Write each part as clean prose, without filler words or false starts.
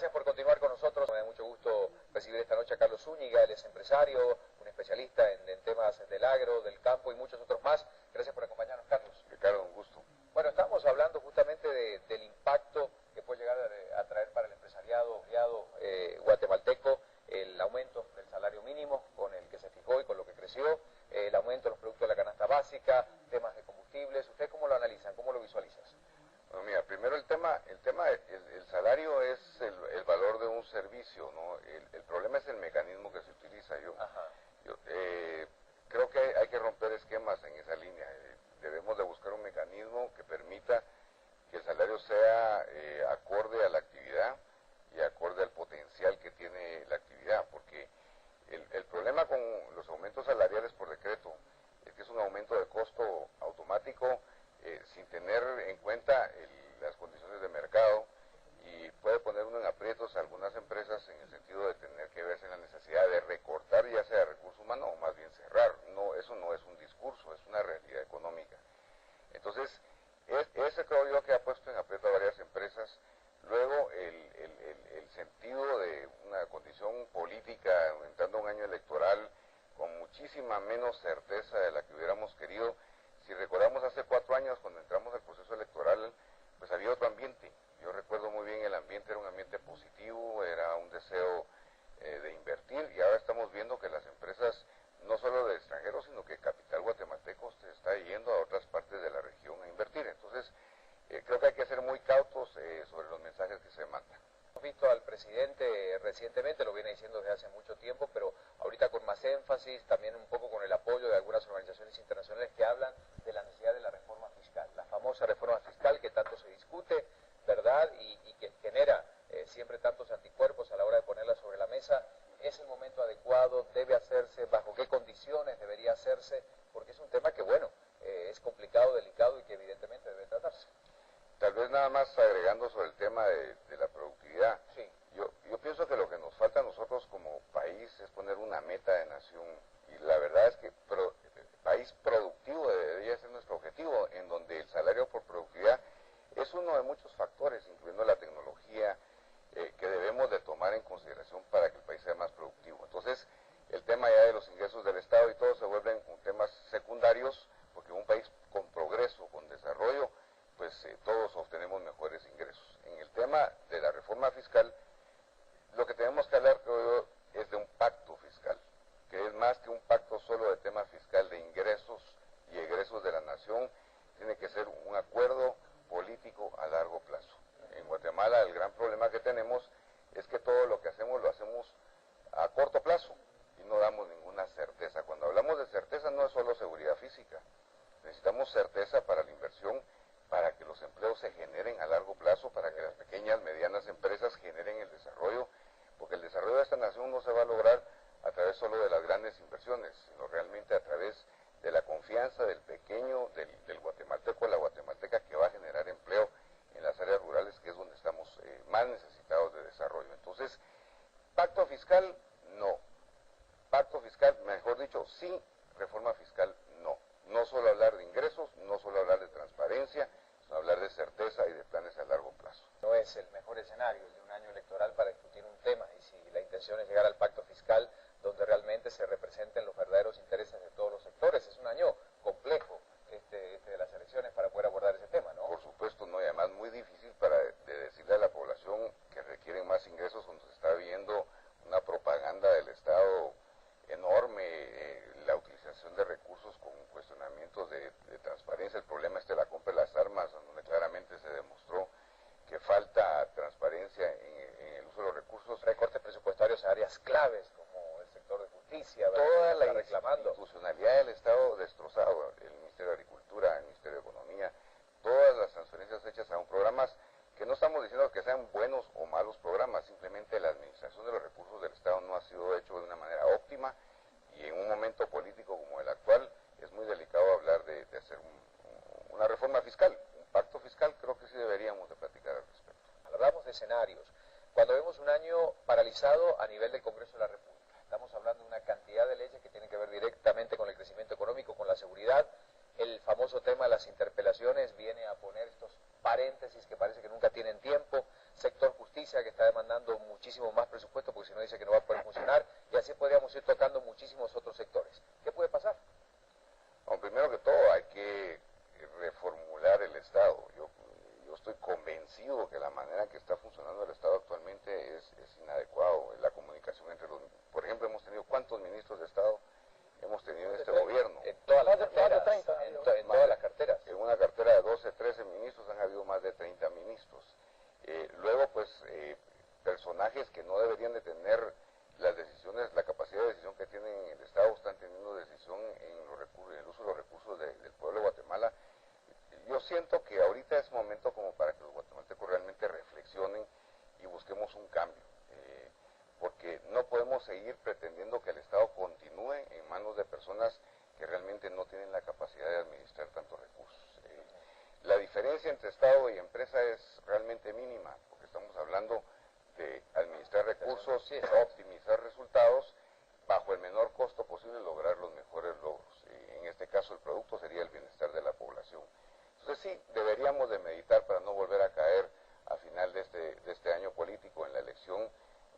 Gracias por continuar con nosotros. Me da mucho gusto recibir esta noche a Carlos Zúñiga. Él es empresario, un especialista en temas del agro, del campo y muchos otros más. Gracias por acompañarnos, Carlos. Ricardo, un gusto. Bueno, estamos hablando justamente del impacto que puede llegar a traer para el empresariado guatemalteco el aumento del salario mínimo con el que se fijó y con lo que creció, el aumento de los productos de la canasta básica, temas de combustibles. ¿Ustedes cómo lo analizan? ¿Cómo lo visualizas? Bueno, mira, primero el salario es el valor de un servicio, ¿no? El problema es el mecanismo que se utiliza. Yo creo que hay que romper esquemas en esa línea. Debemos de buscar un mecanismo que permita que el salario sea acorde a la actividad y acorde al potencial que tiene la actividad, porque el problema con los aumentos salariales por decreto es que es un aumento de costo automático sin tener en cuenta las condiciones de mercado, y puede poner uno en aprietos a algunas empresas en el sentido de tener que verse en la necesidad de recortar, ya sea recursos humanos o más bien cerrar. No, eso no es un discurso, es una realidad económica. Entonces, ese creo yo que ha puesto en aprieto a varias empresas. Luego, el sentido de una condición política, entrando a un año electoral, con muchísima menos certeza de la que hubiéramos querido. Si recordamos hace 4 años, cuando entramos al proceso electoral, pues había otro ambiente. Yo recuerdo muy bien, el ambiente era un ambiente positivo, era un deseo de invertir, y ahora estamos viendo que las empresas, no solo de extranjeros, sino que capital guatemalteco se está yendo a otras partes de la región a invertir. Entonces, creo que hay que ser muy cautos sobre los mensajes que se mandan. Hemos visto al presidente recientemente, lo viene diciendo desde hace mucho tiempo, pero ahorita con más énfasis, también un poco con el apoyo de algunas organizaciones internacionales que hablan de la necesidad de la reforma fiscal, la famosa reforma fiscal que tanto se discute, ¿verdad? Y que genera siempre tantos anticuerpos a la hora de ponerla sobre la mesa. ¿Es el momento adecuado? ¿Debe hacerse? ¿Bajo qué condiciones debería hacerse? Porque es un tema que, bueno, es complicado, delicado y que evidentemente debe tratarse. Tal vez nada más agregando sobre el tema de la productividad. Sí. Yo pienso que lo que nos falta a nosotros como país es poner una meta de nación, y la verdad es que país productivo debería ser nuestro objetivo, en donde el salario por productividad es uno de muchos factores, incluyendo la tecnología, que debemos de tomar en consideración para que el país sea más productivo. Entonces, el tema ya de los ingresos del Estado y todo se vuelven temas secundarios, porque un país con progreso, con desarrollo, pues todos obtenemos mejores ingresos. En el tema de la reforma fiscal, lo que tenemos que hablar, creo yo, es de un pacto fiscal, que es más que un pacto solo de tema fiscal de ingresos y egresos de la nación. Tiene que ser un acuerdo político a largo plazo. En Guatemala el gran problema que tenemos es que todo lo que hacemos lo hacemos a corto plazo y no damos ninguna certeza. Cuando hablamos de certeza no es solo seguridad física, necesitamos certeza para la inversión, para que los empleos se generen a largo plazo, para que las pequeñas, medianas empresas generen el desarrollo, porque el desarrollo de esta nación no se va a lograr a través solo de las grandes inversiones, sino realmente a través de la confianza del pequeño, del guatemalteco, la guatemalteca, que va a generar empleo en las áreas rurales, que es donde estamos más necesitados de desarrollo. Entonces, pacto fiscal, no. Pacto fiscal, mejor dicho, sí. Reforma fiscal, no. No solo hablar de ingresos, no solo hablar de transparencia, sino hablar de certeza y de planes a largo plazo. No es el mejor escenario el de un año electoral para discutir un tema, y si la intención es llegar al pacto fiscal donde realmente se representen los verdaderos intereses de todos los sectores. Es un año complejo este de las elecciones para poder abordar ese tema, ¿no? Por supuesto, no, y además muy difícil de decirle a la población que requieren más ingresos cuando se está viendo una propaganda del Estado enorme, la utilización de recursos con cuestionamientos de transparencia. El problema es de la compra de las armas, donde claramente se demostró que falta transparencia en el uso de los recursos. Recortes presupuestarios a áreas claves como el sector de justicia, ¿verdad? Toda la institucionalidad del Estado destrozado, el Ministerio de Agricultura, el Ministerio de Economía, todas las transferencias hechas a programas que no estamos diciendo que sean buenos o malos programas, simplemente la administración de los recursos del Estado no ha sido hecho de una manera óptima, y en un momento político como el actual es muy delicado hablar de hacer una reforma fiscal. Un pacto fiscal, creo que sí deberíamos de platicar al respecto. Hablamos de escenarios. Cuando vemos un año paralizado a nivel del Congreso de la República, estamos hablando de una cantidad de leyes que tienen que ver directamente con el crecimiento económico, con la seguridad. El famoso tema de las interpelaciones viene a poner estos paréntesis que parece que nunca tienen tiempo. Sector justicia. provincia que está demandando muchísimo más presupuesto porque si no dice que no va a poder funcionar, y así podríamos ir tocando muchísimos otros sectores. ¿Qué puede pasar? Bueno, primero que todo hay que reformular el Estado. Yo estoy convencido que la manera en que está funcionando el Estado actualmente es inadecuado. La comunicación entre los... Por ejemplo, hemos tenido ¿cuántos ministros de Estado hemos tenido en este gobierno? En todas las carteras. En todas las carteras. En una cartera de 12, 13 ministros han habido más de 30 ministros. Luego, pues, personajes que no deberían de tener las decisiones, la capacidad de decisión que tienen en el Estado, están teniendo decisión en los recursos, en el uso de los recursos del pueblo de Guatemala. Yo siento que ahorita es momento como para que los guatemaltecos realmente reflexionen y busquemos un cambio, porque no podemos seguir pretendiendo que el Estado continúe en manos de personas que realmente no tienen la capacidad de administrar tantos recursos. La diferencia entre Estado y empresa es realmente mínima, porque estamos hablando de administrar recursos, optimizar resultados, bajo el menor costo posible lograr los mejores logros. En este caso el producto sería el bienestar de la población. Entonces sí, deberíamos de meditar para no volver a caer a final de este año político en la elección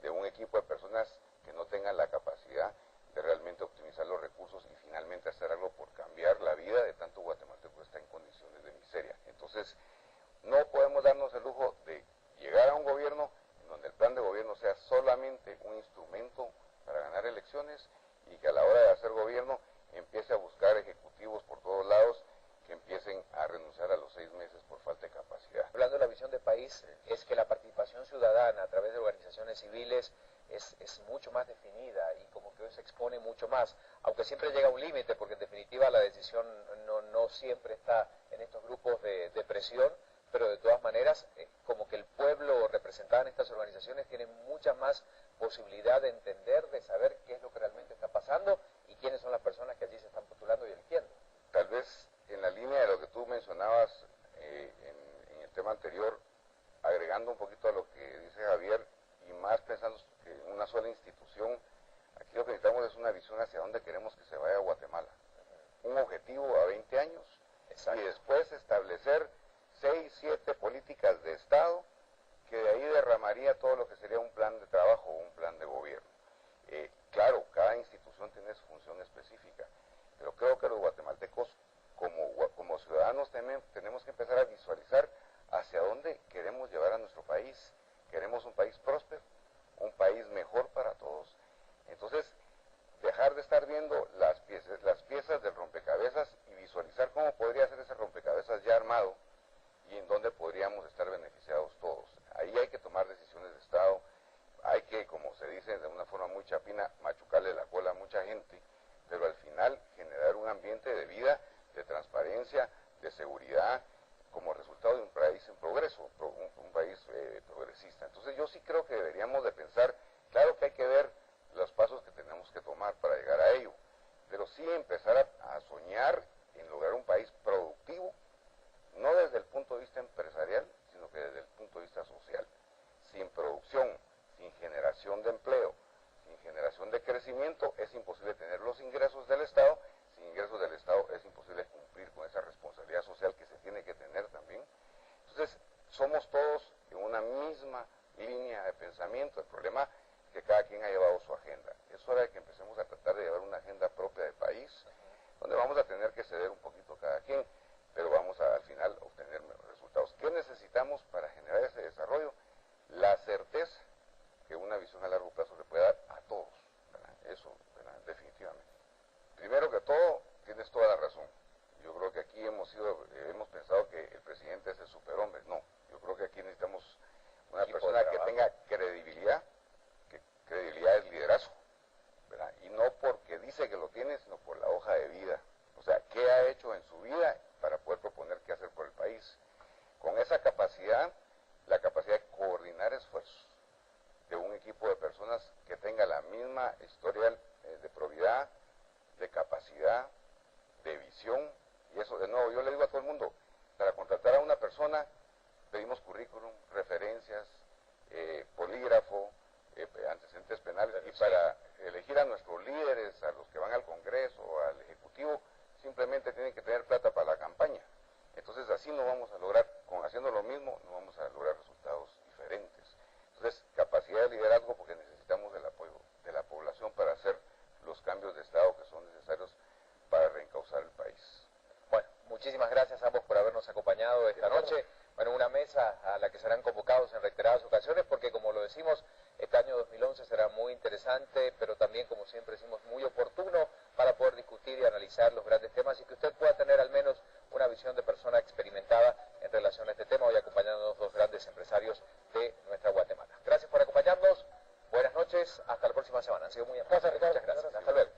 de un equipo de personas que no tengan la capacidad de realmente optimizar los recursos y finalmente hacer algo por cambiar la vida de tanto guatemalteco que está en condiciones de miseria. Entonces, no podemos darnos el lujo de llegar a un gobierno en donde el plan de gobierno sea solamente un instrumento para ganar elecciones y que a la hora de hacer gobierno empiece a buscar ejecutivos por todos lados que empiecen a renunciar a los 6 meses por falta de capacidad. Hablando de la visión de país, es que la participación ciudadana a través de organizaciones civiles es mucho más definida y como que hoy se expone mucho más, aunque siempre llega a un límite, porque en definitiva la decisión no siempre está en estos grupos de presión, pero de todas maneras, como que el pueblo representado en estas organizaciones tiene mucha más posibilidad de entender, de saber qué es lo que realmente está pasando y quiénes son las personas que allí se están postulando y eligiendo. Tal vez en la línea de lo que tú mencionabas en el tema anterior, agregando un poquito a lo que dice Javier y más pensando que en una sola institución, aquí lo que necesitamos es una visión hacia dónde queremos que se vaya Guatemala. Un objetivo a 20 años. Exacto. Y después establecer 6, 7 políticas de Estado que de ahí derramaría todo lo que sería un plan de trabajo o un plan de gobierno. Claro, cada institución tiene su función específica, pero creo que los guatemaltecos como ciudadanos tenemos que empezar a visualizar hacia dónde queremos llevar a nuestro país. Queremos un país próspero, un país mejor para todos. Entonces, dejar de estar viendo las piezas del rompecabezas y visualizar cómo podría ser ese rompecabezas ya armado y en dónde podríamos estar beneficiados todos. Ahí hay que tomar decisiones de Estado, hay que, como se dice de una forma muy chapina, machucarle la cola a mucha gente, pero al final generar un ambiente de vida, de transparencia, de seguridad, como resultado de un país en progreso, un país progresista. Entonces yo sí creo que deberíamos de pensar, claro que hay que ver los pasos que tenemos que tomar para llegar a ello, pero sí empezar a soñar en lograr un país productivo, no desde el punto de vista empresarial, sino que desde el punto de vista social. Sin producción, sin generación de empleo, sin generación de crecimiento, es imposible tener los ingresos del Estado. Sin ingresos del Estado es imposible cumplir con esa responsabilidad social que se tiene que tener también. Entonces, somos todos en una misma línea de pensamiento. El problema es que cada quien ha llevado su agenda. Es hora de que empecemos a tratar de llevar una agenda propia de país, donde vamos a tener que ceder un poquito cada quien, pero vamos a, al final, obtener resultados. ¿Qué necesitamos para generar ese desarrollo? La certeza que una visión a largo plazo le puede dar a todos, ¿verdad? Eso, ¿verdad? Definitivamente. Primero que todo, tienes toda la razón. Yo creo que aquí hemos pensado que el presidente es el superhombre. No, yo creo que aquí necesitamos una persona que tenga credibilidad, que credibilidad es liderazgo, ¿verdad? Y no porque dice que lo tiene, sino por la hoja de vida. O sea, ¿qué ha hecho en su vida para poder proponer qué hacer por el país? Con esa capacidad, la capacidad de coordinar esfuerzos de un equipo de personas que tenga la misma historial de probidad, de capacidad, de visión, y eso de nuevo, yo le digo a todo el mundo, para contratar a una persona pedimos currículum, referencias, polígrafo, antecedentes penales, y para elegir a nuestros líderes, a los que van al Congreso, al Ejecutivo, simplemente tienen que tener plata para la campaña. Entonces así no vamos a lograr, haciendo lo mismo, no vamos a lograr resultados diferentes. Entonces Muchísimas gracias a ambos por habernos acompañado esta noche. Bueno, una mesa a la que serán convocados en reiteradas ocasiones, porque como lo decimos, este año 2011 será muy interesante, pero también, como siempre decimos, muy oportuno para poder discutir y analizar los grandes temas y que usted pueda tener al menos una visión de persona experimentada en relación a este tema, hoy acompañándonos dos grandes empresarios de nuestra Guatemala. Gracias por acompañarnos, buenas noches, hasta la próxima semana. Han sido muy amables. Muchas gracias. Hasta luego.